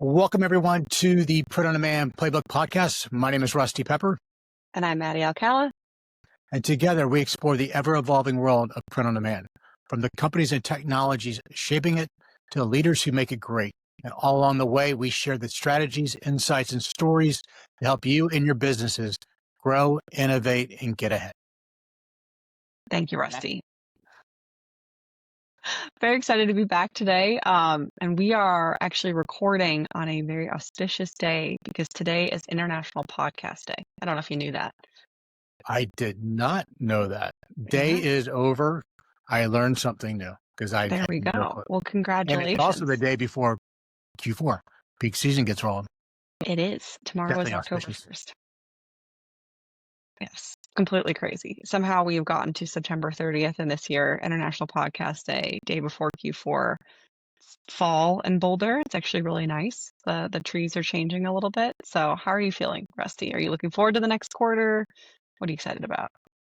Welcome, everyone, to the Print on Demand Playbook podcast. My name is Rusty Pepper. And I'm Maddie Alcala. And together we explore the ever-evolving world of print on demand, from the companies and technologies shaping it to the leaders who make it great. And all along the way, we share the strategies, insights, and stories to help you and your businesses grow, innovate, and get ahead. Thank you, Rusty. Very excited to be back today. And we are actually recording on a very auspicious day because today is International Podcast Day. I don't know if you knew that. I did not know that. Day is over. I learned something new because I. There we go. Well, congratulations. And it's also the day before Q4 peak season gets rolling. It is. Tomorrow is October 1st. Yes, completely crazy. Somehow we've gotten to September 30th, and this year, International Podcast Day, day before Q4. Fall in Boulder. It's actually really nice. The trees are changing a little bit. So how are you feeling, Rusty? Are you looking forward to the next quarter? What are you excited about?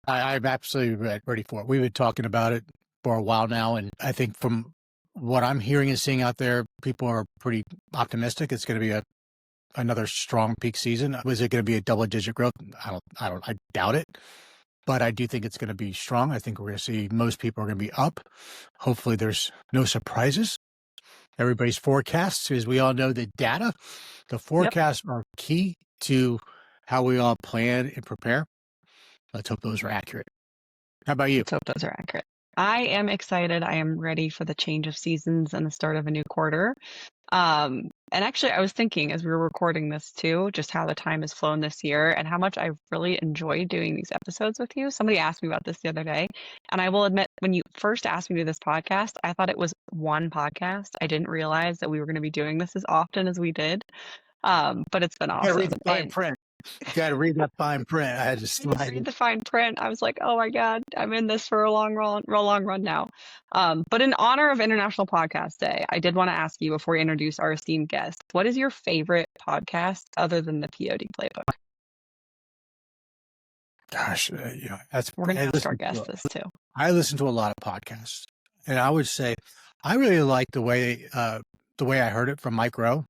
I'm absolutely ready for it. We've been talking about it for a while now, and I think from what I'm hearing and seeing out there, people are pretty optimistic. It's going to be another strong peak season. Was it going to be a double-digit growth? I doubt it, but I do think it's going to be strong. I think we're going to see most people are going to be up. Hopefully, there's no surprises. Everybody's forecasts, as we all know, the data, the forecasts are key to how we all plan and prepare. Let's hope those are accurate. How about you? Let's hope those are accurate. I am excited. I am ready for the change of seasons and the start of a new quarter. And actually, I was thinking as we were recording this too, just how the time has flown this year and how much I've really enjoyed doing these episodes with you. Somebody asked me about this the other day, and I will admit, when you first asked me to do this podcast, I thought it was one podcast. I didn't realize that we were going to be doing this as often as we did. But it's been awesome. Read the fine print. You got to read that fine print. I had to slide read the fine print. I was like, oh my God, I'm in this for a long run now. But in honor of International Podcast Day, I did want to ask you before we introduce our esteemed guest, what is your favorite podcast other than the POD Playbook? Gosh, we're going to ask our guest this too. I listen to a lot of podcasts, and I would say I really like the way I heard it from Mike Rowe.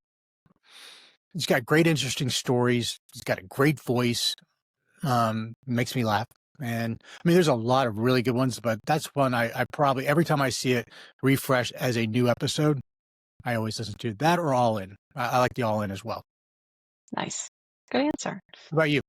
He's got great, interesting stories. He's got a great voice. Makes me laugh. And I mean, there's a lot of really good ones, but that's one I probably, every time I see it refresh as a new episode, I always listen to that or All In. I like the All In as well. Nice. Good answer. How about you?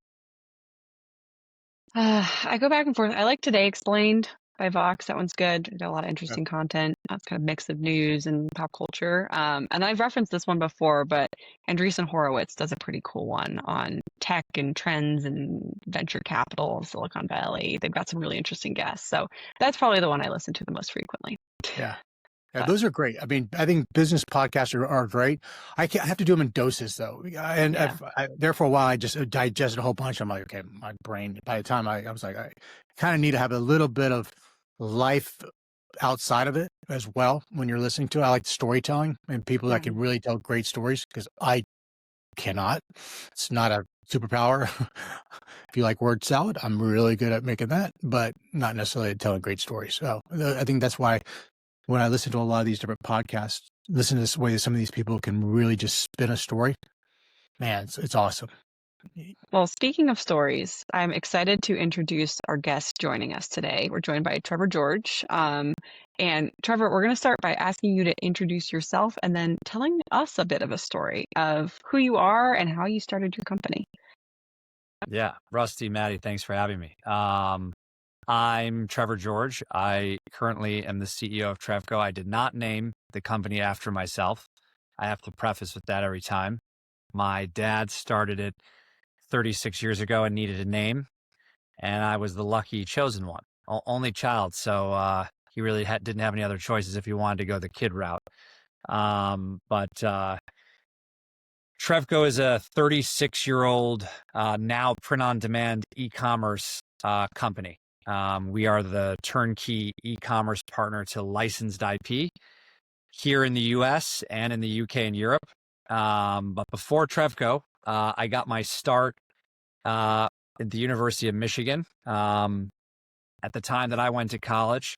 I go back and forth. I like Today Explained by Vox. That one's good. Got a lot of interesting content. It's kind of mix of news and pop culture. And I've referenced this one before, but Andreessen Horowitz does a pretty cool one on tech and trends and venture capital in Silicon Valley. They've got some really interesting guests. So that's probably the one I listen to the most frequently. Yeah. Those are great. I mean, I think business podcasts are great. I have to do them in doses, though. And there for a while, I just digested a whole bunch. I'm like, okay, my brain, by the time I was like, I kind of need to have a little bit of life outside of it as well when you're listening to it. I like storytelling and people that can really tell great stories because I cannot. It's not a superpower. If you like word salad, I'm really good at making that, but not necessarily at telling great stories. So I think that's why when I listen to a lot of these different podcasts, listen to this way that some of these people can really just spin a story. Man, it's awesome. Well, speaking of stories, I'm excited to introduce our guest joining us today. We're joined by Trevor George. And Trevor, we're going to start by asking you to introduce yourself and then telling us a bit of a story of who you are and how you started your company. Yeah, Rusty, Maddie, thanks for having me. I'm Trevor George. I currently am the CEO of Trevco. I did not name the company after myself. I have to preface with that every time. My dad started it 36 years ago and needed a name, and I was the lucky chosen one, only child. So he really didn't have any other choices if he wanted to go the kid route. But Trevco is a 36-year-old now print-on-demand e-commerce company. We are the turnkey e-commerce partner to licensed IP here in the US and in the UK and Europe. But before Trevco, I got my start at the University of Michigan. At the time that I went to college,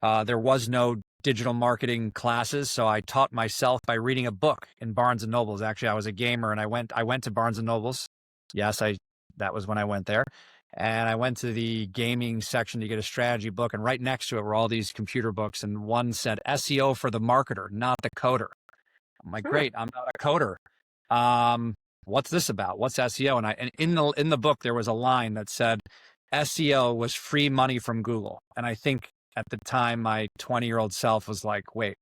there was no digital marketing classes. So I taught myself by reading a book in Barnes and Nobles. Actually, I was a gamer and I went to Barnes and Nobles. Yes, that was when I went there. And I went to the gaming section to get a strategy book. And right next to it were all these computer books. And one said SEO for the marketer, not the coder. I'm like, great, I'm not a coder. What's this about? What's SEO? And in the book, there was a line that said SEO was free money from Google. And I think at the time, my 20-year-old self was like, wait,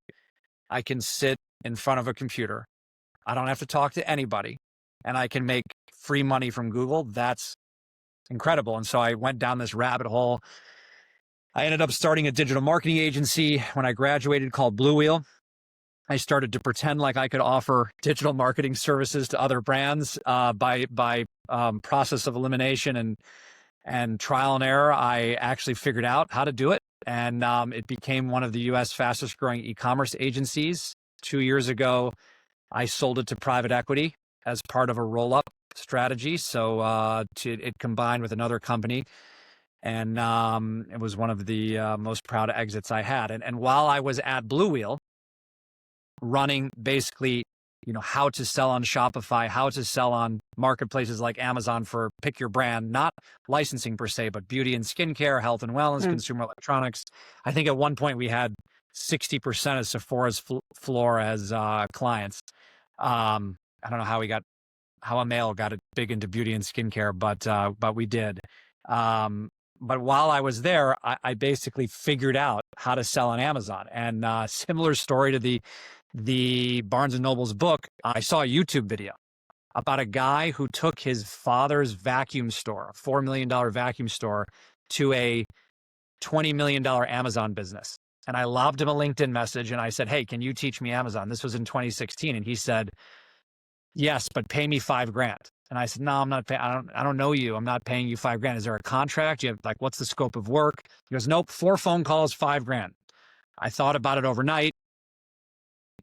I can sit in front of a computer. I don't have to talk to anybody and I can make free money from Google. That's incredible. And so I went down this rabbit hole. I ended up starting a digital marketing agency when I graduated called Blue Wheel. I started to pretend like I could offer digital marketing services to other brands by process of elimination and trial and error. I actually figured out how to do it, and it became one of the U.S. fastest growing e-commerce agencies. 2 years ago, I sold it to private equity as part of a roll-up strategy. So it combined with another company, and it was one of the most proud exits I had. And while I was at Blue Wheel, running basically, how to sell on Shopify, how to sell on marketplaces like Amazon for pick your brand, not licensing per se, but beauty and skincare, health and wellness, consumer electronics. I think at one point we had 60% of Sephora's floor as clients. I don't know how a male got big into beauty and skincare, but we did. But while I was there, I basically figured out how to sell on Amazon. And similar story to the Barnes and Noble's book, I saw a YouTube video about a guy who took his father's vacuum store, a $4 million vacuum store, to a $20 million Amazon business. And I lobbed him a LinkedIn message and I said, hey, can you teach me Amazon? This was in 2016. And he said, yes, but pay me $5,000. And I said, no, I'm not paying. I don't know you. I'm not paying you $5,000. Is there a contract? You have what's the scope of work? He goes, nope, 4 phone calls, $5,000. I thought about it overnight,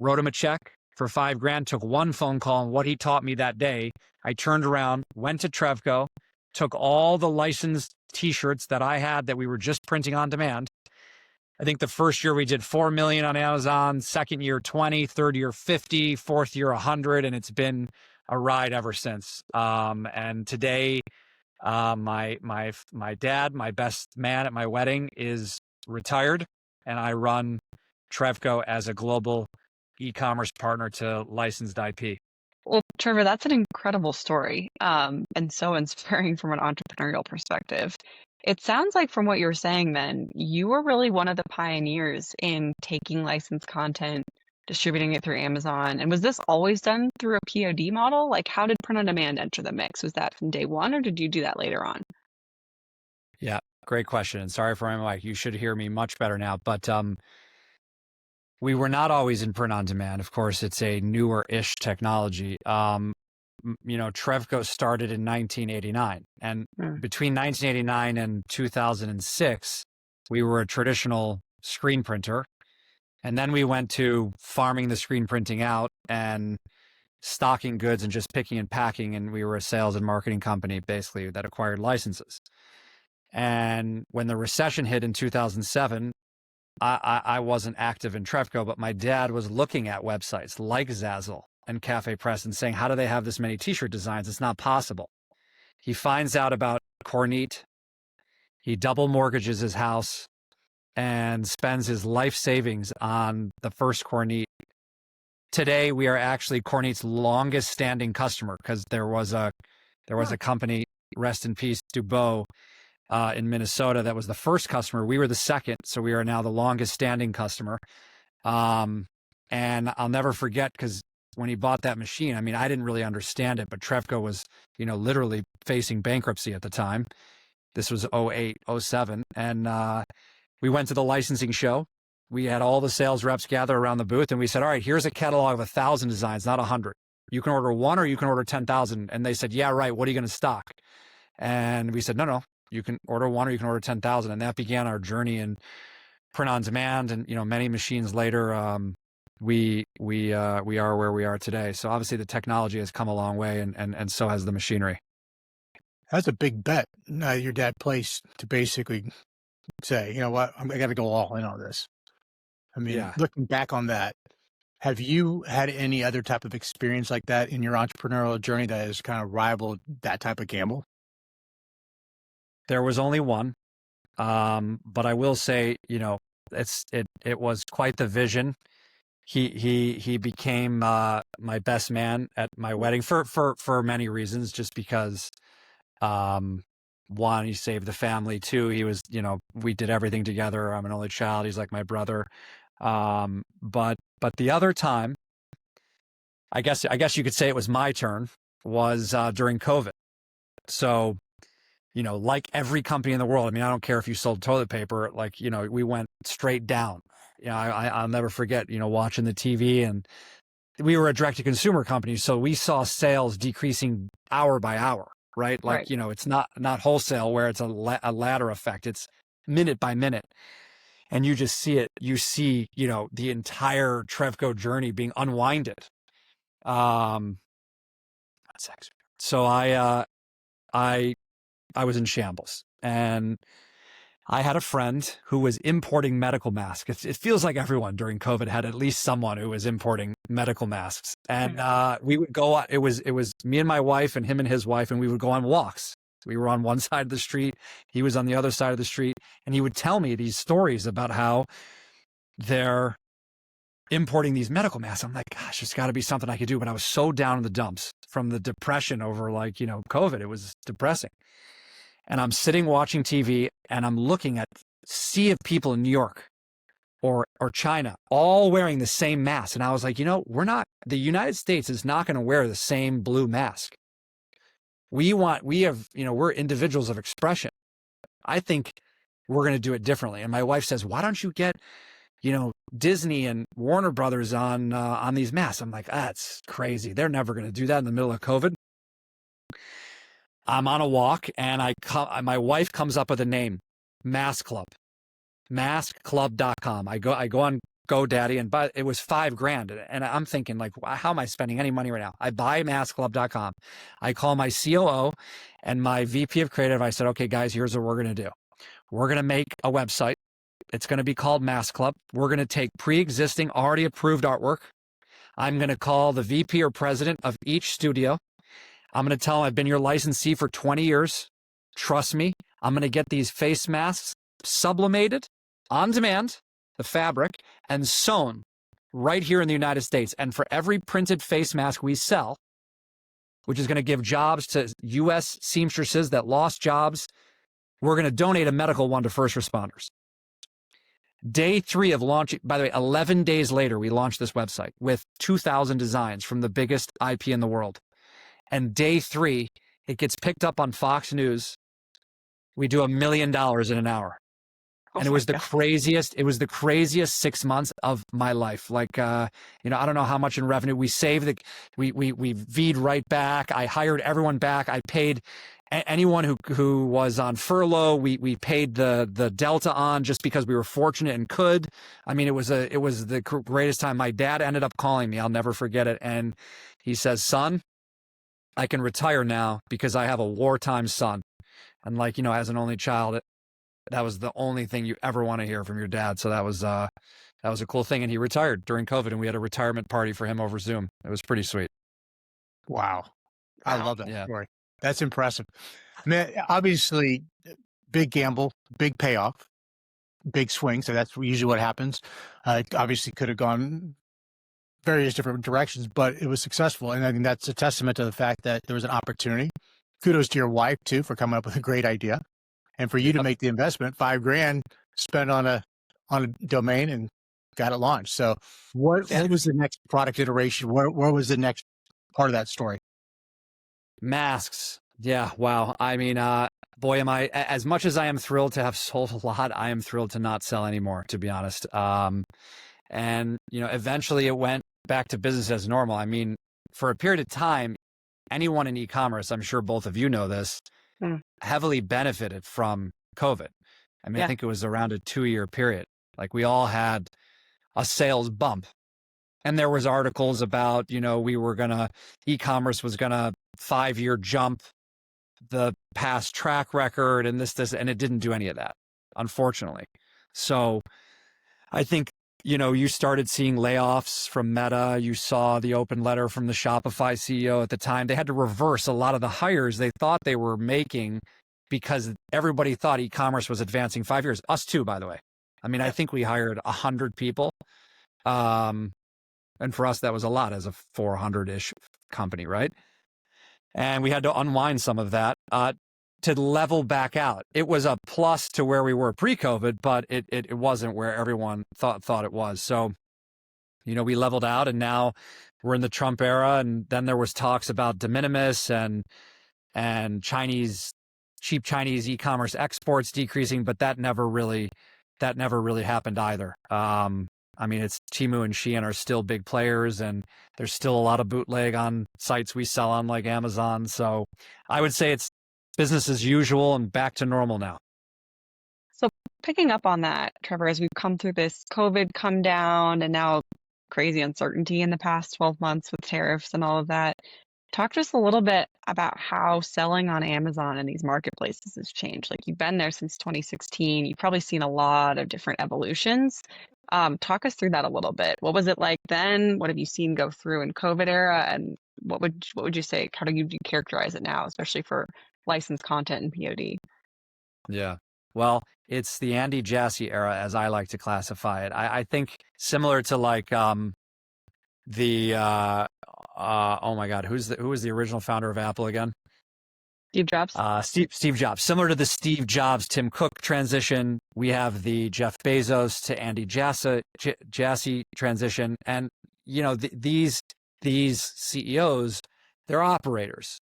wrote him a check for $5,000, took 1 phone call, and what he taught me that day, I turned around, went to Trevco, took all the licensed t-shirts that I had that we were just printing on demand. I think the first year we did 4 million on Amazon, second year 20, third year 50, fourth year 100, and it's been a ride ever since. And today, my dad, my best man at my wedding, is retired, and I run Trevco as a global e-commerce partner to licensed IP. Well, Trevor, that's an incredible story, and so inspiring from an entrepreneurial perspective. It sounds like from what you were saying then, you were really one of the pioneers in taking licensed content, distributing it through Amazon. And was this always done through a POD model? Like, how did print on demand enter the mix? Was that from day one, or did you do that later on? Yeah, great question. And sorry for my mic. You should hear me much better now. But we were not always in print on demand. Of course, it's a newer-ish technology. Trevco started in 1989. And between 1989 and 2006, we were a traditional screen printer. And then we went to farming the screen printing out and stocking goods and just picking and packing. And we were a sales and marketing company, basically, that acquired licenses. And when the recession hit in 2007, I wasn't active in Trevco, but my dad was looking at websites like Zazzle and Cafe Press and saying, how do they have this many t-shirt designs? It's not possible. He finds out about Kornit. He double mortgages his house and spends his life savings on the first Kornit. Today, we are actually Kornit's longest standing customer because there was a company, rest in peace, Dubois, in Minnesota, that was the first customer. We were the second, so we are now the longest standing customer. And I'll never forget, because when he bought that machine, I mean, I didn't really understand it, but Trevco was, literally facing bankruptcy at the time. This was 08, 07. And we went to the licensing show. We had all the sales reps gather around the booth, and we said, all right, here's a catalog of 1,000 designs, not 100. You can order 1 or you can order 10,000. And they said, yeah, right. What are you going to stock? And we said, no, you can order 1 or you can order 10,000. And that began our journey in print on demand. And, many machines later, we are where we are today. So obviously the technology has come a long way, and so has the machinery. That's a big bet your dad placed to basically say, you know what, I got to go all in on this. I mean, Yeah. looking back on that, have you had any other type of experience like that in your entrepreneurial journey that has kind of rivaled that type of gamble? There was only one. But I will say, it was quite the vision. He became my best man at my wedding for many reasons, just because um one, he saved the family. Two, he was, we did everything together. I'm an only child. He's like my brother. But the other time, I guess you could say it was my turn, was during COVID. So, like every company in the world, I mean, I don't care if you sold toilet paper, like, we went straight down. I'll never forget, watching the TV, and we were a direct to consumer company. So we saw sales decreasing hour by hour, right? Like, Right. it's not wholesale where it's a ladder effect. It's minute by minute. And you just see it. You see, the entire Trevco journey being unwinded. Um, so I was in shambles, and I had a friend who was importing medical masks. It feels like everyone during COVID had at least someone who was importing medical masks. And we would go on, it was me and my wife and him and his wife, and we would go on walks. We were on one side of the street, he was on the other side of the street, and he would tell me these stories about how they're importing these medical masks. I'm like, gosh, there's got to be something I could do. But I was so down in the dumps from the depression over, like, COVID. It was depressing. And I'm sitting watching TV, and I'm looking at a sea of people in New York or China, all wearing the same mask. And I was like, the United States is not going to wear the same blue mask. We're individuals of expression. I think we're going to do it differently. And my wife says, why don't you get, Disney and Warner Brothers on these masks? I'm like, that's crazy. They're never going to do that in the middle of COVID. I'm on a walk, and my wife comes up with a name, Mask Club, maskclub.com. I go on GoDaddy, but it was $5,000. And I'm thinking, like, how am I spending any money right now? I buy maskclub.com. I call my COO and my VP of creative. I said, okay, guys, here's what we're going to do. We're going to make a website. It's going to be called Mask Club. We're going to take pre-existing, already approved artwork. I'm going to call the VP or president of each studio. I'm going to tell them I've been your licensee for 20 years. Trust me. I'm going to get these face masks sublimated on demand, the fabric, and sewn right here in the United States. And for every printed face mask we sell, which is going to give jobs to U.S. seamstresses that lost jobs, we're going to donate a medical one to first responders. Day 3 of launching, by the way, 11 days later, we launched this website with 2,000 designs from the biggest IP in the world. And day 3, it gets picked up on Fox News. We do $1 million in an hour. And it was the craziest 6 months of my life. Like, I don't know how much in revenue we saved. We V'd right back. I hired everyone back. I paid anyone who was on furlough. We paid the Delta on, just because we were fortunate and could. I mean, it was the greatest time. My dad ended up calling me. I'll never forget it. And he says, son, I can retire now because I have a wartime son. And, like, as an only child, that was the only thing you ever want to hear from your dad. So that was a cool thing. And he retired during COVID, and we had a retirement party for him over Zoom. It was pretty sweet. Wow. I love that story. That's impressive. I mean, obviously, big gamble, big payoff, big swing. So that's usually what happens. Obviously could have gone various different directions, but it was successful. And I think that's a testament to the fact that there was an opportunity. Kudos to your wife, too, for coming up with a great idea. And for you to make the investment, $5,000 spent on a domain and got it launched. So what was the next product iteration? Where was the next part of that story? Masks. Yeah. Wow. I mean, boy, am I, as much as I am thrilled to have sold a lot, I am thrilled to not sell anymore, to be honest. And, eventually it went back to business as normal. I mean, for a period of time, anyone in e-commerce, I'm sure both of you know this, heavily benefited from COVID. I mean, I think it was around a 2-year period. Like, we all had a sales bump, and there was articles about, e-commerce was going to 5-year jump the past track record and this, and it didn't do any of that, unfortunately. So I think you started seeing layoffs from Meta. You saw the open letter from the Shopify CEO at the time. They had to reverse a lot of the hires they thought they were making because everybody thought e-commerce was advancing 5 years. Us too, by the way. I mean, I think we hired 100 people. And for us, that was a lot as a 400-ish company, right? And we had to unwind some of that to level back out. It was a plus to where we were pre-COVID, but it wasn't where everyone thought it was. So, we leveled out, and now we're in the Trump era. And then there was talks about de minimis and cheap Chinese e-commerce exports decreasing, but that never really happened either. I mean, it's Temu and Shein are still big players, and there's still a lot of bootleg on sites we sell on like Amazon. So I would say it's business as usual and back to normal now. So picking up on that, Trevor, as we've come through this COVID come down and now crazy uncertainty in the past 12 months with tariffs and all of that, talk to us a little bit about how selling on Amazon and these marketplaces has changed. Like, you've been there since 2016. You've probably seen a lot of different evolutions. Talk us through that a little bit. What was it like then? What have you seen go through in COVID era? And what would you say? How do you characterize it now, especially for licensed content and POD? Yeah. Well, it's the Andy Jassy era, as I like to classify it. I think similar to like oh my God, who was the original founder of Apple again? Steve Jobs. Steve Jobs. Similar to the Steve Jobs Tim Cook transition, we have the Jeff Bezos to Andy Jassy transition, and these CEOs, they're operators.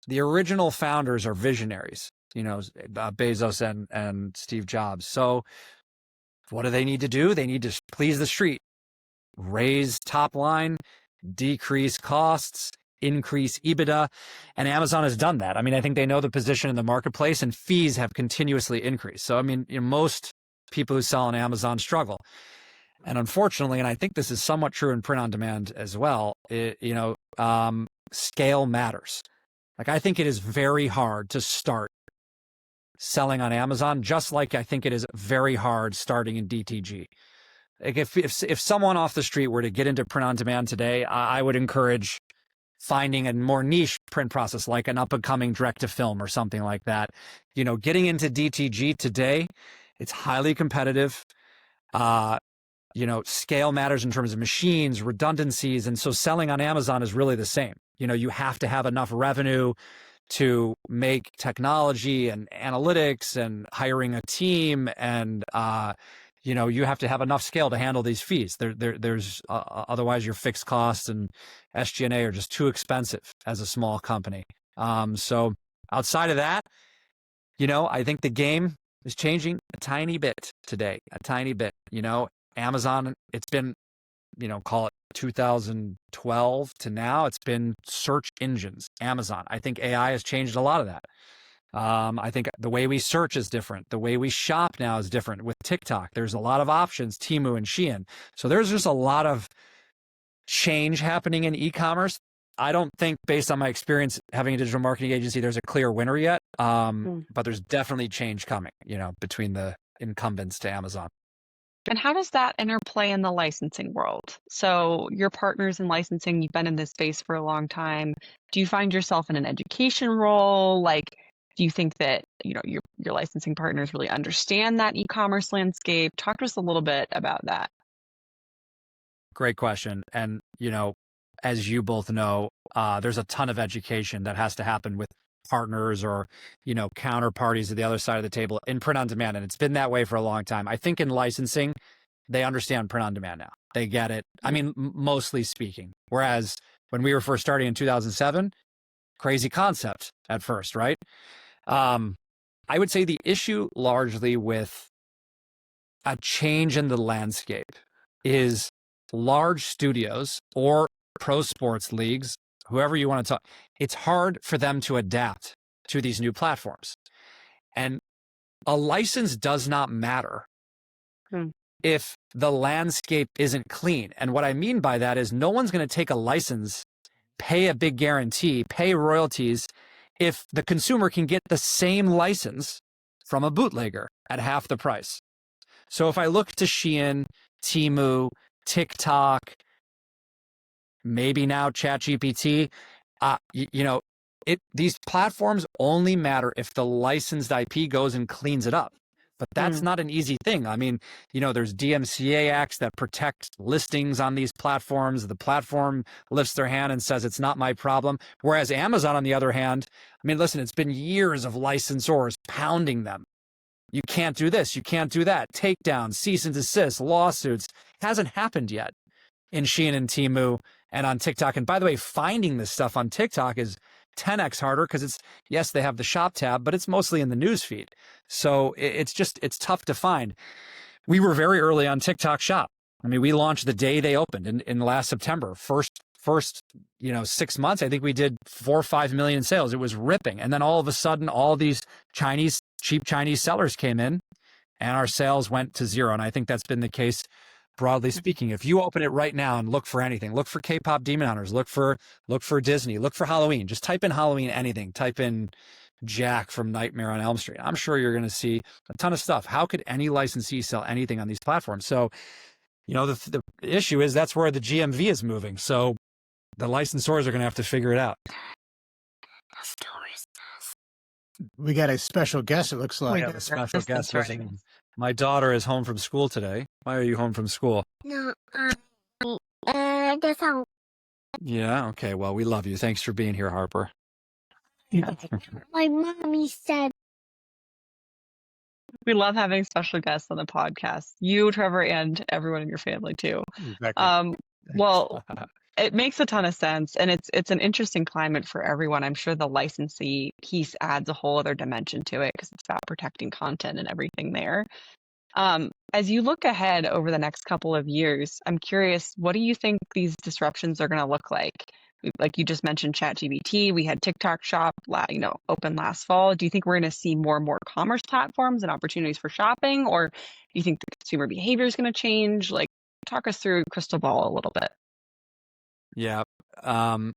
The original founders are visionaries. Bezos and Steve Jobs. So what do they need to do? They need to please the street, raise top line, decrease costs, increase EBITDA, and Amazon has done that. I mean, I think they know the position in the marketplace, and fees have continuously increased. So, I mean, most people who sell on Amazon struggle. And unfortunately, and I think this is somewhat true in print on demand as well, scale matters. Like, I think it is very hard to start selling on Amazon, just like I think it is very hard starting in DTG. Like, if someone off the street were to get into print on demand today, I would encourage finding a more niche print process, like an up-and-coming direct-to-film or something like that. Getting into DTG today, it's highly competitive. Scale matters in terms of machines, redundancies, and so selling on Amazon is really the same. You have to have enough revenue to make technology and analytics and hiring a team, and you have to have enough scale to handle these fees. There's otherwise your fixed costs and SG&A are just too expensive as a small company. So outside of that, I think the game is changing a tiny bit today, a tiny bit. Amazon, it's been, call it 2012 to now, it's been search engines, Amazon. I think AI has changed a lot of that. I think the way we search is different. The way we shop now is different. With TikTok, there's a lot of options, Temu and Shein. So there's just a lot of change happening in e-commerce. I don't think, based on my experience having a digital marketing agency, there's a clear winner yet. But there's definitely change coming, between the incumbents to Amazon. And how does that interplay in the licensing world? So your partners in licensing, you've been in this space for a long time. Do you find yourself in an education role? Like, do you think that, your licensing partners really understand that e-commerce landscape? Talk to us a little bit about that. Great question. And, as you both know, there's a ton of education that has to happen with partners or, counterparties at the other side of the table in print on demand. And it's been that way for a long time. I think in licensing, they understand print on demand now. They get it. I mean, mostly speaking. Whereas when we were first starting in 2007, crazy concept at first, right? I would say the issue largely with a change in the landscape is large studios or pro sports leagues, whoever you want to talk, it's hard for them to adapt to these new platforms. And a license does not matter if the landscape isn't clean. And what I mean by that is no one's going to take a license, pay a big guarantee, pay royalties, if the consumer can get the same license from a bootlegger at half the price. So if I look to Shein, Temu, TikTok, maybe now ChatGPT. These platforms only matter if the licensed IP goes and cleans it up. But that's not an easy thing. I mean, there's DMCA acts that protect listings on these platforms. The platform lifts their hand and says, it's not my problem. Whereas Amazon, on the other hand, I mean, listen, it's been years of licensors pounding them. You can't do this. You can't do that. Takedowns, cease and desist, lawsuits. Hasn't happened yet in Shein and Temu and on TikTok. And by the way, finding this stuff on TikTok is 10x harder because yes, they have the shop tab, but it's mostly in the news feed. So it's tough to find. We were very early on TikTok Shop. I mean, we launched the day they opened in last September. First 6 months, I think we did 4 or 5 million sales. It was ripping. And then all of a sudden, all these cheap Chinese sellers came in and our sales went to zero. And I think that's been the case broadly speaking. If you open it right now and look for anything, look for K-pop Demon Hunters, look for Disney, look for Halloween, just type in Halloween anything, type in Jack from Nightmare on Elm Street. I'm sure you're going to see a ton of stuff. How could any licensee sell anything on these platforms? So, the issue is that's where the GMV is moving. So the licensors are going to have to figure it out. We got a special guest, it looks like. We have a special guest. Right. My daughter is home from school today. Why are you home from school? No, Yeah, okay. Well, we love you. Thanks for being here, Harper. my mommy said. We love having special guests on the podcast. You, Trevor, and everyone in your family too. Exactly. Well, it makes a ton of sense, and it's an interesting climate for everyone. I'm sure the licensee piece adds a whole other dimension to it because it's about protecting content and everything there. As you look ahead over the next couple of years, I'm curious, what do you think these disruptions are going to look like? Like you just mentioned ChatGPT, we had TikTok Shop, open last fall. Do you think we're going to see more and more commerce platforms and opportunities for shopping, or do you think the consumer behavior is going to change? Like, talk us through crystal ball a little bit. Yeah. I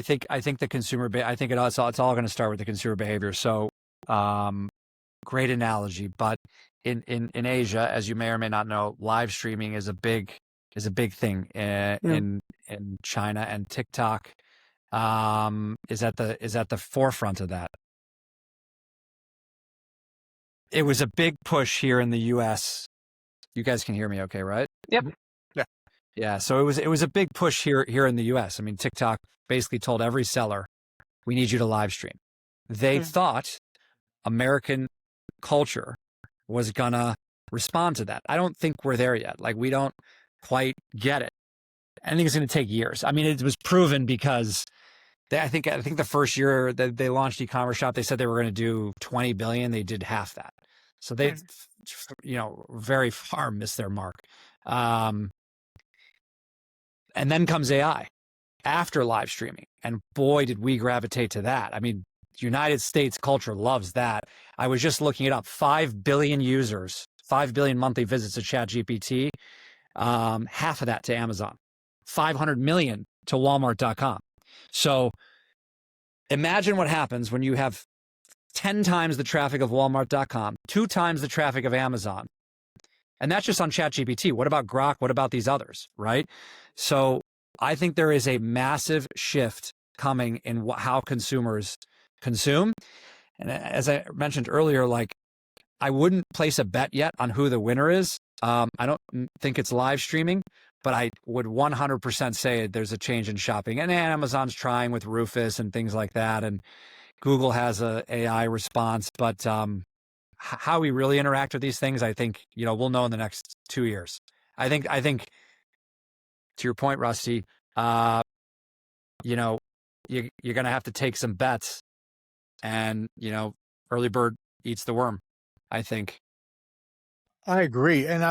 think the consumer, I think it's all going to start with the consumer behavior. So, great analogy, but in Asia, as you may or may not know, live streaming is a big thing in China, and TikTok is at the forefront of that. It was a big push here in the US. You guys can hear me okay, right? Yep. Yeah. So it was a big push here in the US. I mean, TikTok basically told every seller, we need you to live stream. They thought American culture was gonna respond to that. I don't think we're there yet. Like, we don't quite get it. I think it's going to take years. I mean, it was proven because I think the first year that they launched eCommerce Shop, they said they were going to do 20 billion. They did half that. So they, very far missed their mark. And then comes AI after live streaming. And boy, did we gravitate to that. I mean, United States culture loves that. I was just looking it up. 5 billion users, 5 billion monthly visits to ChatGPT. Half of that to Amazon, 500 million to Walmart.com. So imagine what happens when you have 10 times the traffic of Walmart.com, 2 times the traffic of Amazon. And that's just on ChatGPT. What about Grok? What about these others, right? So I think there is a massive shift coming in how consumers consume. And as I mentioned earlier, like, I wouldn't place a bet yet on who the winner is. I don't think it's live streaming, but I would 100% say there's a change in shopping. And Amazon's trying with Rufus and things like that. And Google has a AI response. But how we really interact with these things, I think, we'll know in the next 2 years. I think to your point, Rusty, you're going to have to take some bets, and, early bird eats the worm, I think. I agree. And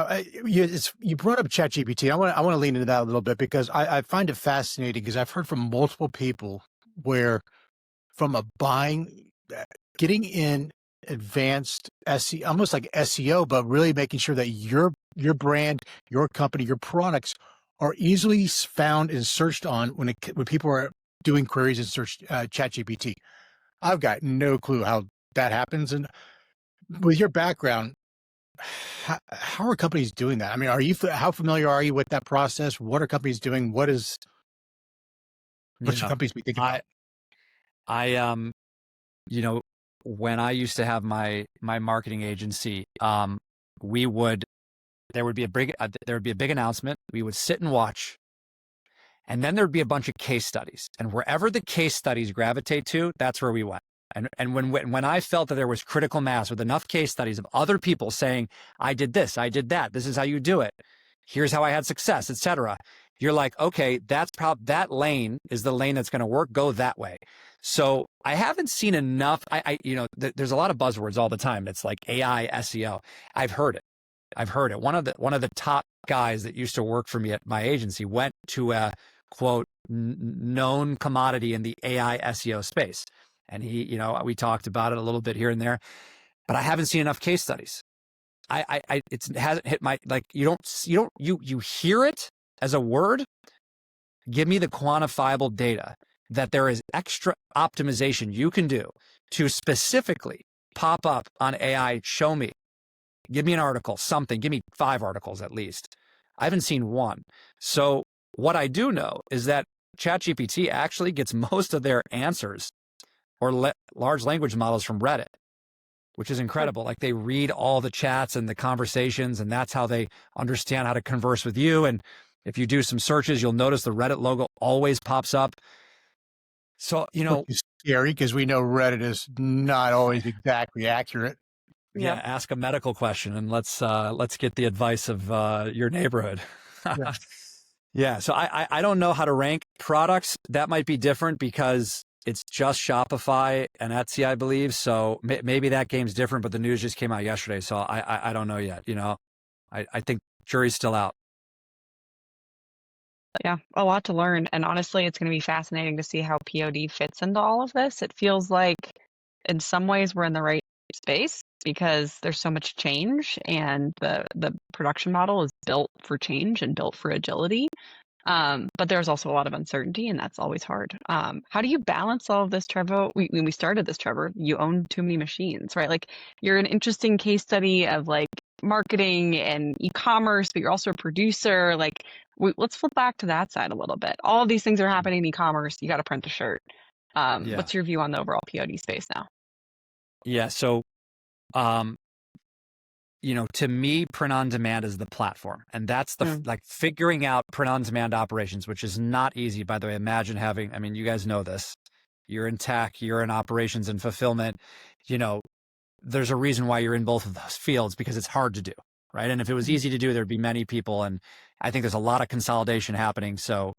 you brought up ChatGPT. I want to lean into that a little bit because I find it fascinating because I've heard from multiple people where from a getting in advanced SEO, almost like SEO, but really making sure that your brand, your company, your products are easily found and searched on when people are doing queries and search ChatGPT. I've got no clue how that happens. And with your background, how are companies doing that? I mean, how familiar are you with that process? What are companies doing? What should companies be thinking about? I you know, when I used to have my marketing agency, there would be a big announcement. We would sit and watch, and then there'd be a bunch of case studies, and wherever the case studies gravitate to, that's where we went. And when I felt that there was critical mass with enough case studies of other people saying, I did this, I did that, this is how you do it, here's how I had success, etc., you're like, okay, that lane is the lane that's going to work. Go that way. So I haven't seen enough. There's a lot of buzzwords all the time. It's like AI, SEO. I've heard it. One of the top guys that used to work for me at my agency went to a quote known commodity in the AI SEO space. And we talked about it a little bit here and there, but I haven't seen enough case studies. It hasn't hit my, like, you hear it as a word. Give me the quantifiable data that there is extra optimization you can do to specifically pop up on AI. Show me, give me an article, something, give me 5 articles at least. I haven't seen one. So what I do know is that ChatGPT actually gets most of their answers or large language models from Reddit, which is incredible. Like, they read all the chats and the conversations, and that's how they understand how to converse with you. And if you do some searches, you'll notice the Reddit logo always pops up. So, It's scary because we know Reddit is not always exactly accurate. Yeah, ask a medical question and let's get the advice of your neighborhood. Yeah. Yeah, so I don't know how to rank products. That might be different because it's just Shopify and Etsy, I believe. So maybe that game's different, but the news just came out yesterday, so I don't know yet. I think jury's still out. Yeah, a lot to learn. And honestly, it's going to be fascinating to see how POD fits into all of this. It feels like in some ways we're in the right space because there's so much change and the production model is built for change and built for agility. But there's also a lot of uncertainty, and that's always hard. How do you balance all of this, Trevor? When we started this, Trevor, you own too many machines, right? Like, you're an interesting case study of like marketing and e-commerce, but you're also a producer. Like, let's flip back to that side a little bit. All of these things are happening in e-commerce. You got to print a shirt. Yeah. What's your view on the overall POD space now? Yeah. So, to me, print on demand is the platform, and that's like figuring out print on demand operations, which is not easy, by the way. Imagine having, I mean, you guys know this, you're in tech, you're in operations and fulfillment, there's a reason why you're in both of those fields, because it's hard to do, right? And if it was easy to do, there'd be many people. And I think there's a lot of consolidation happening. So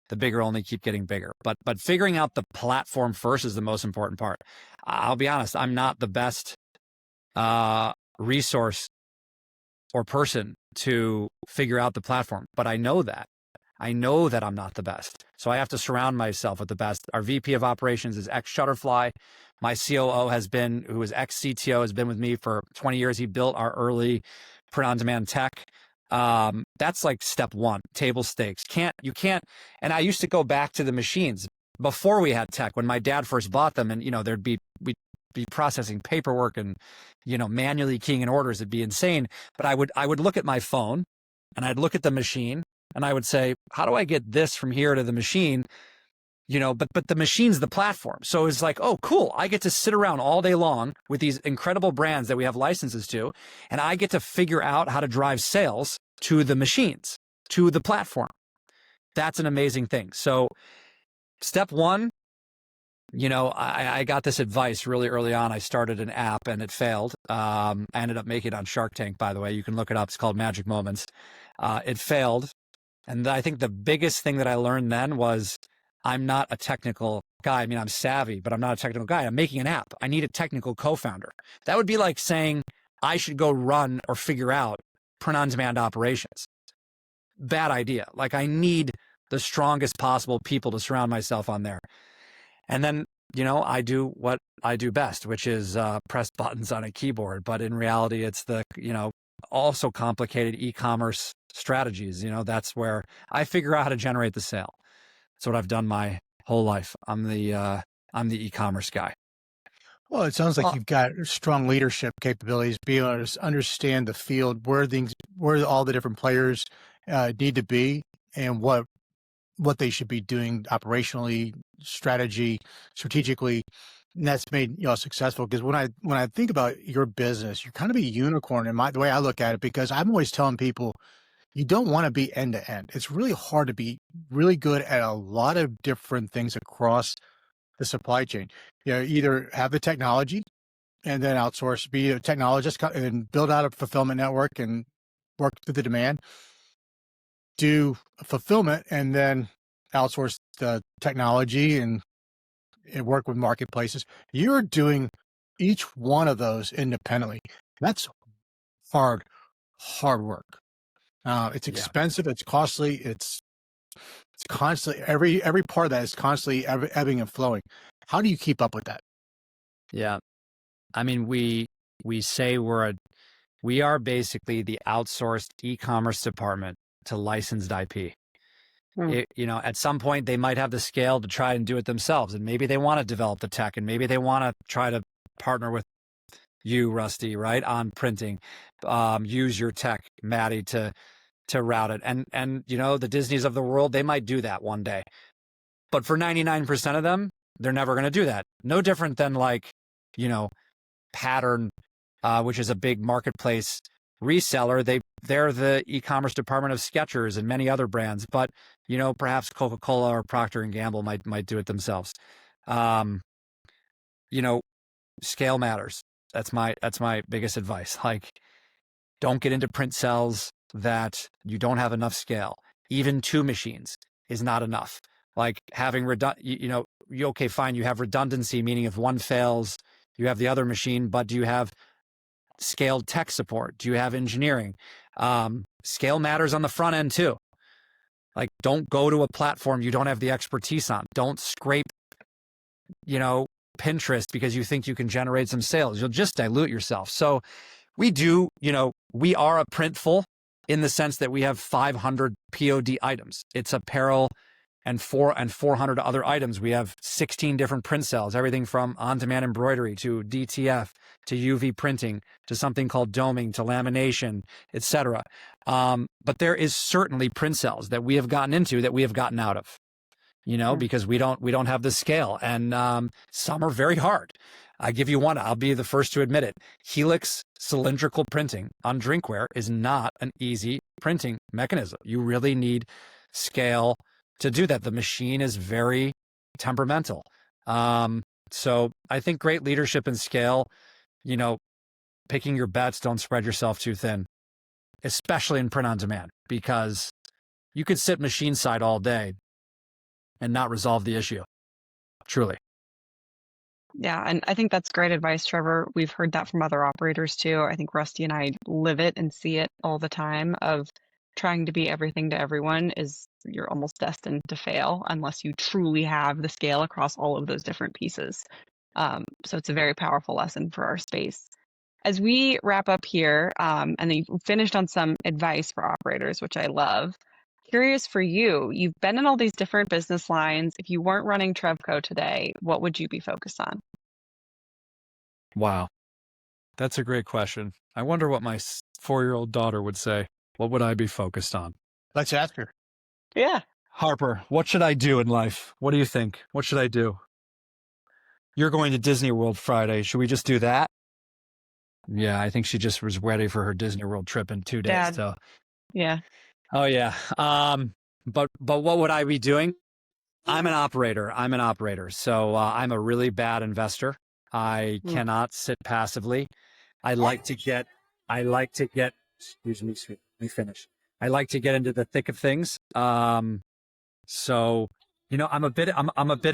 the bigger only keep getting bigger, but figuring out the platform first is the most important part. I'll be honest, I'm not the best resource or person to figure out the platform, but I know that I'm not the best. So I have to surround myself with the best. Our VP of operations is ex-Shutterfly. My COO who is ex-CTO, has been with me for 20 years. He built our early print-on-demand tech. That's like step one, table stakes. And I used to go back to the machines before we had tech, when my dad first bought them, and we'd be processing paperwork and manually keying in orders. It'd be insane. But I would look at my phone and I'd look at the machine and I would say, how do I get this from here to the machine? But the machine's the platform. So it's like, oh, cool. I get to sit around all day long with these incredible brands that we have licenses to, and I get to figure out how to drive sales to the machines, to the platform. That's an amazing thing. So step one, I got this advice really early on. I started an app and it failed. I ended up making it on Shark Tank, by the way. You can look it up. It's called Magic Moments. It failed. And I think the biggest thing that I learned then was, I'm not a technical guy. I mean, I'm savvy, but I'm not a technical guy. I'm making an app. I need a technical co-founder. That would be like saying I should go run or figure out print-on-demand operations. Bad idea. Like, I need the strongest possible people to surround myself on there. And then, I do what I do best, which is press buttons on a keyboard. But in reality, it's the, also complicated e-commerce strategies. That's where I figure out how to generate the sale. That's what I've done my whole life. I'm the e-commerce guy. Well, it sounds like Well, you've got strong leadership capabilities, be able to understand the field, where all the different players need to be, and what they should be doing operationally, strategically, and that's made successful. Because when I think about your business, you're kind of a unicorn in the way I look at it. Because I'm always telling people you don't want to be end to end. It's really hard to be really good at a lot of different things across the supply chain. Either have the technology and then outsource, be a technologist and build out a fulfillment network and work through the demand, do fulfillment and then outsource the technology and work with marketplaces. You're doing each one of those independently. That's hard work. It's Yeah. expensive. It's costly. It's constantly, every part of that is constantly ebbing and flowing. How do you keep up with that? Yeah. I mean, we say we are basically the outsourced e-commerce department to licensed IP. At some point they might have the scale to try and do it themselves, and maybe they want to develop the tech, and maybe they want to try to partner with you, Rusty, right, on printing. Use your tech, Maddie, to route it, and the Disneys of the world, they might do that one day, but for 99% of them, they're never going to do that. No different than Pattern, which is a big marketplace reseller. They're the e-commerce department of Skechers and many other brands, but perhaps Coca-Cola or Procter and Gamble might do it themselves. Scale matters. That's my biggest advice. Like, don't get into print cells that you don't have enough scale. Even 2 machines is not enough. Like having okay, fine, you have redundancy, meaning if one fails, you have the other machine, but do you have scaled tech support? Do you have engineering? Scale matters on the front end too. Like, don't go to a platform you don't have the expertise on. Don't scrape, Pinterest because you think you can generate some sales. You'll just dilute yourself. So we are a printful in the sense that we have 500 POD items. It's apparel and 400 other items. We have 16 different print cells, everything from on-demand embroidery to DTF to UV printing to something called doming to lamination, etc. But there is certainly print cells that we have gotten into that we have gotten out of, because we don't have the scale, and some are very hard. I give you one. I'll be the first to admit it. Helix cylindrical printing on drinkware is not an easy printing mechanism. You really need scale to do that. The machine is very temperamental. So I think great leadership and scale, picking your bets, don't spread yourself too thin, especially in print on demand, because you could sit machine side all day and not resolve the issue. Truly. Yeah, and I think that's great advice, Trevor. We've heard that from other operators too. I think Rusty and I live it and see it all the time of trying to be everything to everyone is you're almost destined to fail unless you truly have the scale across all of those different pieces. So it's a very powerful lesson for our space. As we wrap up here, and then you've finished on some advice for operators, which I love. Curious for you, you've been in all these different business lines. If you weren't running Trevco today, what would you be focused on? Wow. That's a great question. I wonder what my 4-year-old daughter would say. What would I be focused on? Let's ask her. Yeah. Harper, what should I do in life? What do you think? What should I do? You're going to Disney World Friday. Should we just do that? Yeah, I think she just was ready for her Disney World trip in 2 days. Dad. So, Yeah. oh yeah. But what would I be doing? I'm an operator. So I'm a really bad investor. I cannot sit passively. I like to get, excuse me, let me finish. I like to get into the thick of things. So, I'm a bit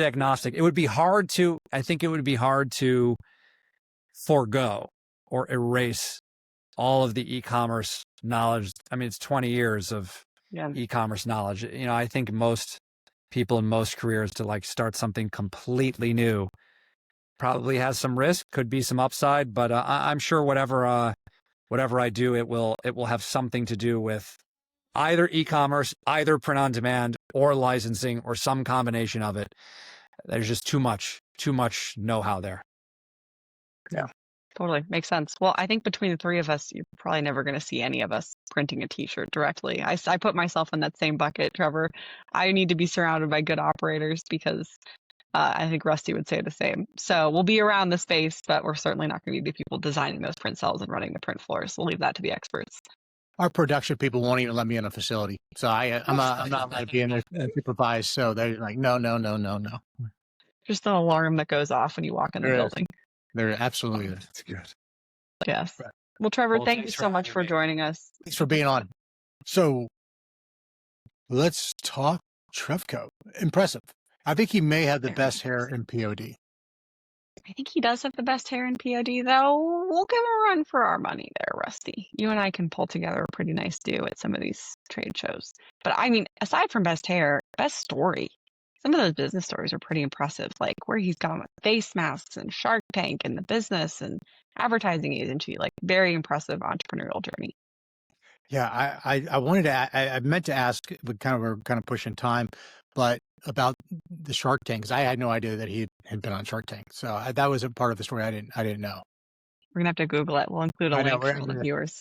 agnostic. I think it would be hard to forego or erase all of the e-commerce knowledge. I mean, it's 20 years of e-commerce knowledge. I think most people in most careers to start something completely new probably has some risk, could be some upside, but I'm sure whatever I do, it will have something to do with either e-commerce, either print on demand, or licensing, or some combination of it. There's just too much know-how there. Yeah. Totally. Makes sense. Well, I think between the three of us, you're probably never going to see any of us printing a t-shirt directly. I put myself in that same bucket, Trevor. I need to be surrounded by good operators because I think Rusty would say the same. So we'll be around the space, but we're certainly not going to be the people designing those print cells and running the print floors. We'll leave that to the experts. Our production people won't even let me in a facility. So I'm not allowed to be in there and supervise. So they're like, no. Just an alarm that goes off when you walk in the building. They're absolutely, that's good. Yes. Well, Trevor, thank you so much for joining us. Thanks for being on. So let's talk Trevco. Impressive. I think he may have the best hair in POD. I think he does have the best hair in POD, though. We'll give him a run for our money there, Rusty. You and I can pull together a pretty nice duo at some of these trade shows. But I mean, aside from best hair, best story. Some of those business stories are pretty impressive, like where he's gone with face masks and Shark Tank and the business and advertising agency, like very impressive entrepreneurial journey. Yeah, I wanted to, I meant to ask, but we're kind of pushing time, but about the Shark Tank, because I had no idea that he had been on Shark Tank. So that was a part of the story I didn't know. We're gonna have to Google it. We'll include a link for all the viewers.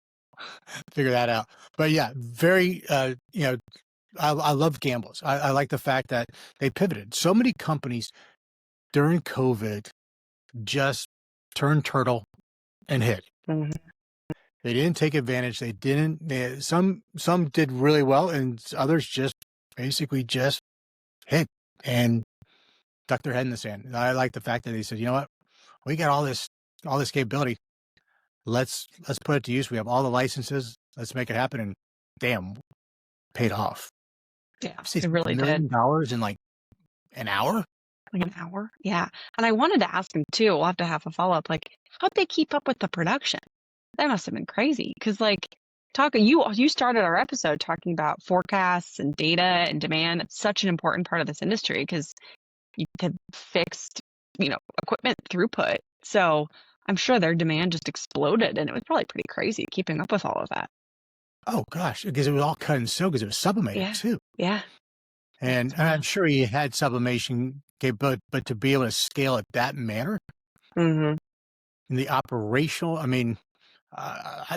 Figure that out. But yeah, very, I love gambles. I like the fact that they pivoted. So many companies during COVID just turned turtle and hit. Mm-hmm. They didn't take advantage. Some did really well, and others just basically just hit and stuck their head in the sand. I like the fact that they said, you know what, we got all this capability. Let's put it to use. We have all the licenses. Let's make it happen. And damn, paid off. Yeah, it really did. $1 million in like an hour? Like an hour? Yeah. And I wanted to ask him too, we'll have to have a follow-up, like, how'd they keep up with the production? That must have been crazy. Because like you started our episode talking about forecasts and data and demand. It's such an important part of this industry because you have fixed, equipment throughput. So I'm sure their demand just exploded, and it was probably pretty crazy keeping up with all of that. Oh gosh, because it was all cut and sew because it was sublimated too. Yeah. And I'm sure he had sublimation, but to be able to scale it that manner, mm-hmm. in the operational, I mean,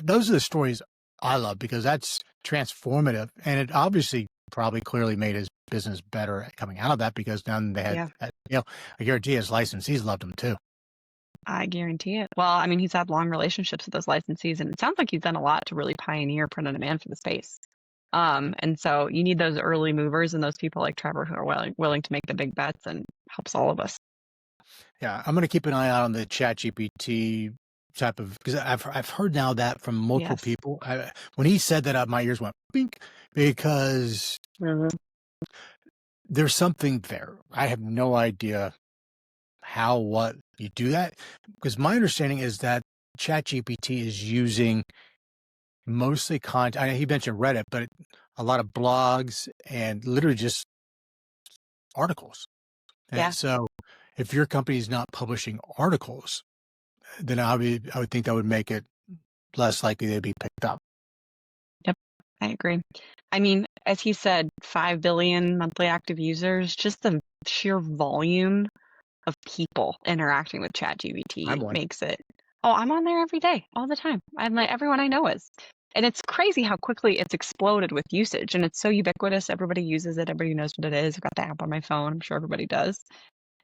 those are the stories I love because that's transformative, and it obviously probably clearly made his business better coming out of that because then they had, I guarantee his licensees loved him too. I guarantee it. Well, I mean, he's had long relationships with those licensees, and it sounds like he's done a lot to really pioneer print on demand for the space. And so you need those early movers and those people like Trevor who are willing to make the big bets, and helps all of us. Yeah, I'm going to keep an eye out on the ChatGPT type of, because I've heard now that from multiple people. When he said that, my ears went bink because there's something there. I have no idea what you do that, because my understanding is that ChatGPT is using mostly content. He mentioned Reddit, but a lot of blogs and literally just articles. Yeah. And so if your company is not publishing articles, then I would think that would make it less likely they'd be picked up. Yep, I agree. I mean, as he said, 5 billion monthly active users, just the sheer volume of people interacting with ChatGPT makes it. Oh, I'm on there every day, all the time. Everyone I know is. And it's crazy how quickly it's exploded with usage. And it's so ubiquitous. Everybody uses it. Everybody knows what it is. I've got the app on my phone. I'm sure everybody does.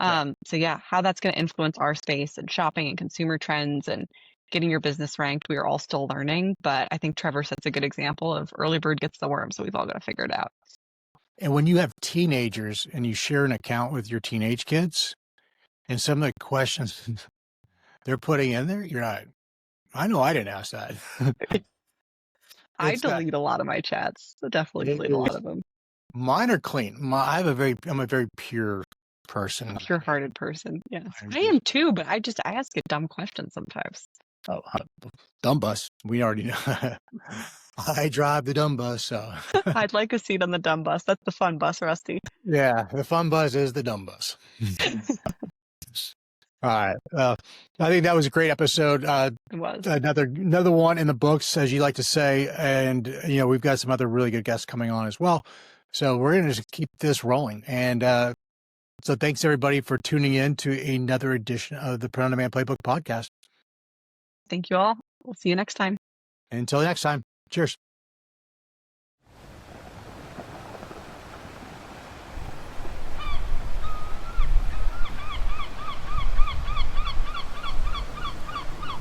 So yeah, how that's going to influence our space and shopping and consumer trends and getting your business ranked, we are all still learning. But I think Trevor sets a good example of early bird gets the worm. So we've all got to figure it out. And when you have teenagers and you share an account with your teenage kids, and some of the questions they're putting in there, you're not, I know I didn't ask that. I delete a lot of my chats. I definitely delete a lot of them. Mine are clean. I'm a very pure person. A pure-hearted person. Yes. I am too, but I ask a dumb question sometimes. Oh, dumb bus. We already know. I drive the dumb bus, so. I'd like a seat on the dumb bus. That's the fun bus, Rusty. Yeah, the fun bus is the dumb bus. All right. I think that was a great episode. It was. Another one in the books, as you like to say. And, we've got some other really good guests coming on as well. So we're going to just keep this rolling. And so thanks, everybody, for tuning in to another edition of the Print on Demand Playbook podcast. Thank you all. We'll see you next time. Until next time. Cheers.